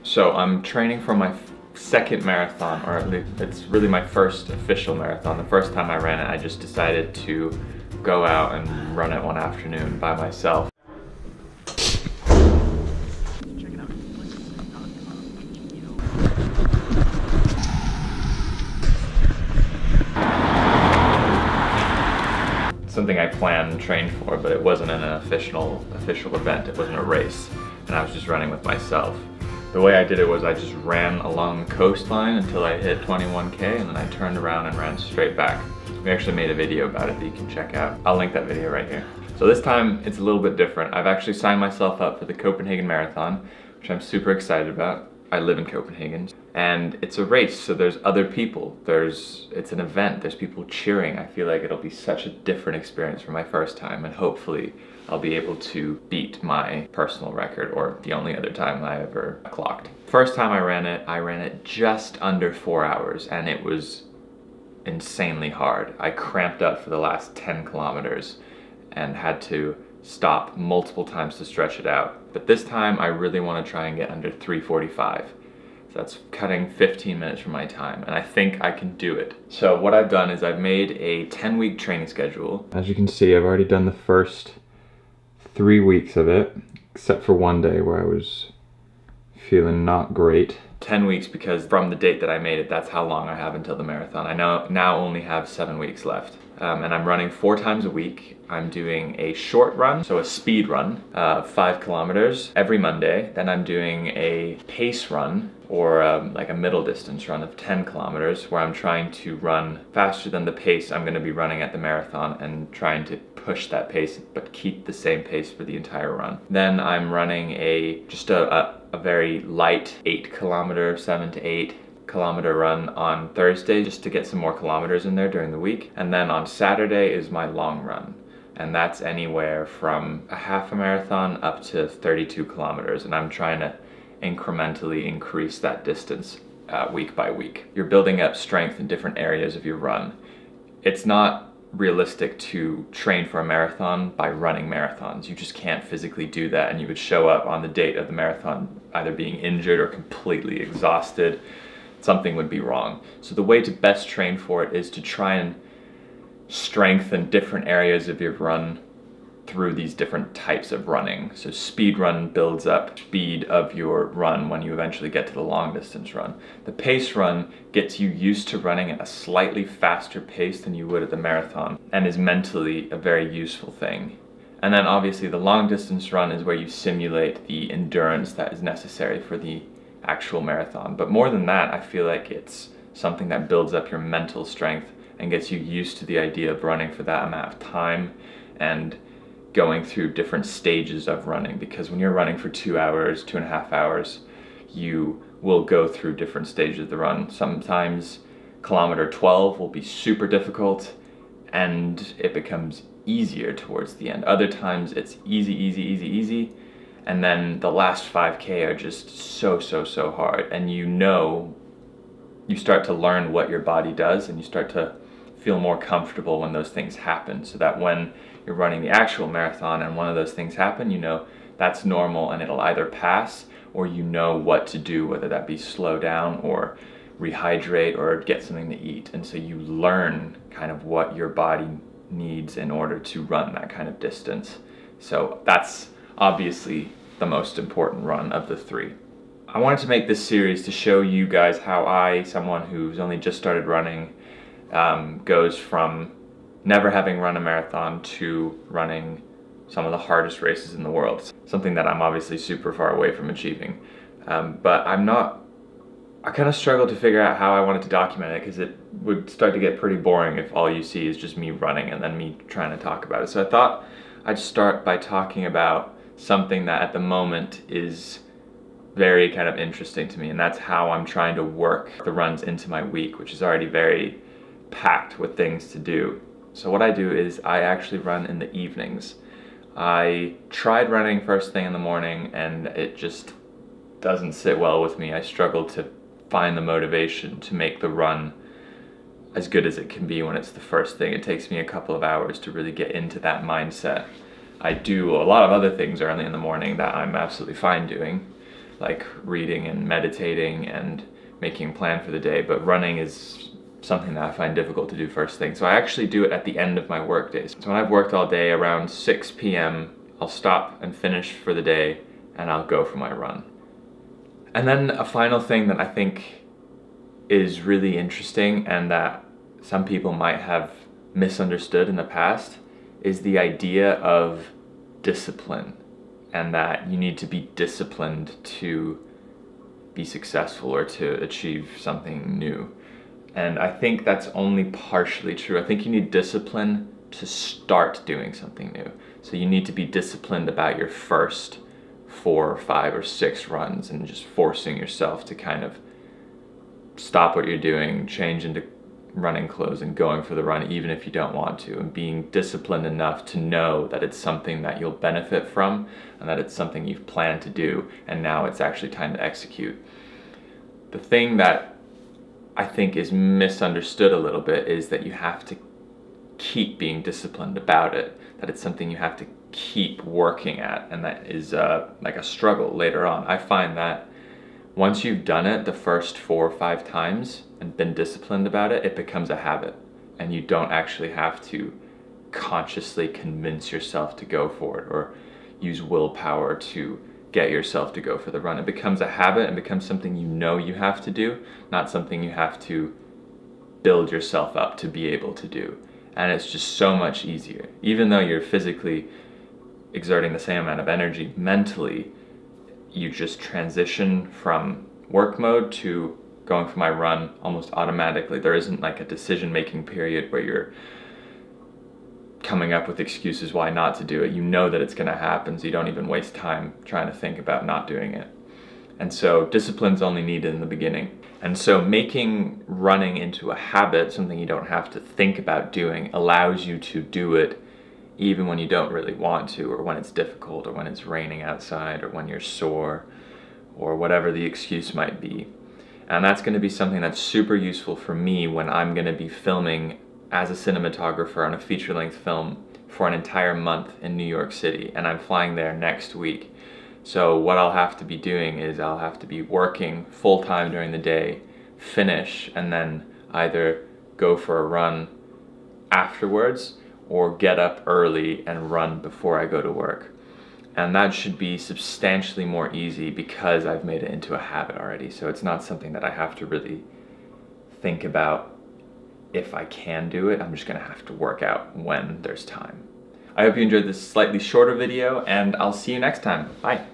So I'm training for my second marathon, or at least it's really my first official marathon. The first time I ran it, I just decided to go out and run it one afternoon by myself. Something I planned and trained for, but it wasn't an official event. It wasn't a race, and I was just running with myself. The way I did it was I just ran along the coastline until I hit 21K, and then I turned around and ran straight back. We actually made a video about it that you can check out. I'll link that video right here. So this time it's a little bit different. I've actually signed myself up for the Copenhagen Marathon, which I'm super excited about. I live in Copenhagen, and it's a race, so there's other people. It's an event, there's people cheering. I feel like it'll be such a different experience for my first time, and hopefully I'll be able to beat my personal record, or the only other time I ever clocked. First time I ran it just under 4 hours, and it was insanely hard. I cramped up for the last 10 kilometers and had to stop multiple times to stretch it out. But this time I really want to try and get under 3:45. So that's cutting 15 minutes from my time, and I think I can do it. So what I've done is I've made a 10-week training schedule. As you can see, I've already done the first 3 weeks of it, except for one day where I was feeling not great. 10 weeks because from the date that I made it, that's how long I have until the marathon. I now only have 7 weeks left. And I'm running 4 times a week. I'm doing a short run, so a speed run, 5 kilometers every Monday. Then I'm doing a pace run, or like a middle distance run of 10 kilometers, where I'm trying to run faster than the pace I'm gonna be running at the marathon, and trying to push that pace, but keep the same pace for the entire run. Then I'm running just a very light 8 kilometer, 7 to 8 kilometer run on Thursday, just to get some more kilometers in there during the week. And then on Saturday is my long run. And that's anywhere from a half a marathon up to 32 kilometers. And I'm trying to incrementally increase that distance week by week. You're building up strength in different areas of your run. It's not realistic to train for a marathon by running marathons. You just can't physically do that, and you would show up on the date of the marathon either being injured or completely exhausted. Something would be wrong. So the way to best train for it is to try and strengthen different areas of your run through these different types of running. So speed run builds up speed of your run when you eventually get to the long distance run. The pace run gets you used to running at a slightly faster pace than you would at the marathon, and is mentally a very useful thing. And then obviously the long distance run is where you simulate the endurance that is necessary for the actual marathon. But more than that, I feel like it's something that builds up your mental strength and gets you used to the idea of running for that amount of time and going through different stages of running. Because when you're running for 2 hours, 2.5 hours, you will go through different stages of the run. Sometimes kilometer 12 will be super difficult and it becomes easier towards the end. Other times it's easy, and then the last 5K are just so hard, and you start to learn what your body does, and you start to feel more comfortable when those things happen, so that when you're running the actual marathon and one of those things happen, you know that's normal and it'll either pass, or you know what to do, whether that be slow down or rehydrate or get something to eat. And so you learn kind of what your body needs in order to run that kind of distance. So that's obviously the most important run of the 3. I wanted to make this series to show you guys how someone who's only just started running, goes from never having run a marathon to running some of the hardest races in the world. Something that I'm obviously super far away from achieving. But I kind of struggled to figure out how I wanted to document it, because it would start to get pretty boring if all you see is just me running and then me trying to talk about it. So I thought I'd start by talking about something that at the moment is very kind of interesting to me, and that's how I'm trying to work the runs into my week, which is already very packed with things to do. So what I do is I actually run in the evenings. I tried running first thing in the morning and it just doesn't sit well with me. I struggle to find the motivation to make the run as good as it can be when it's the first thing. It takes me a couple of hours to really get into that mindset. I do a lot of other things early in the morning that I'm absolutely fine doing, like reading and meditating and making a plan for the day, but running is something that I find difficult to do first thing. So I actually do it at the end of my work days. So when I've worked all day, around 6 p.m., I'll stop and finish for the day, and I'll go for my run. And then a final thing that I think is really interesting and that some people might have misunderstood in the past is the idea of discipline, and that you need to be disciplined to be successful or to achieve something new. And I think that's only partially true. I think you need discipline to start doing something new. So you need to be disciplined about your first 4 or 5 or 6 runs and just forcing yourself to kind of stop what you're doing, change into running clothes and going for the run even if you don't want to, and being disciplined enough to know that it's something that you'll benefit from and that it's something you've planned to do and now it's actually time to execute. The thing that I think is misunderstood a little bit is that you have to keep being disciplined about it, that it's something you have to keep working at, and that is like a struggle later on. I find that once you've done it the first 4 or 5 times and been disciplined about it, it becomes a habit, and you don't actually have to consciously convince yourself to go for it or use willpower to get yourself to go for the run. It becomes a habit and becomes something you know you have to do, not something you have to build yourself up to be able to do. And it's just so much easier. Even though you're physically exerting the same amount of energy, mentally, you just transition from work mode to going for my run almost automatically. There isn't like a decision-making period where you're coming up with excuses why not to do it. You know that it's gonna happen, so you don't even waste time trying to think about not doing it. And so discipline's only needed in the beginning. And so making running into a habit, something you don't have to think about doing, allows you to do it even when you don't really want to, or when it's difficult, or when it's raining outside, or when you're sore, or whatever the excuse might be. And that's going to be something that's super useful for me when I'm going to be filming as a cinematographer on a feature-length film for an entire month in New York City, and I'm flying there next week. So what I'll have to be doing is I'll have to be working full-time during the day, finish, and then either go for a run afterwards or get up early and run before I go to work. And that should be substantially more easy because I've made it into a habit already. So it's not something that I have to really think about if I can do it. I'm just gonna have to work out when there's time. I hope you enjoyed this slightly shorter video, and I'll see you next time. Bye.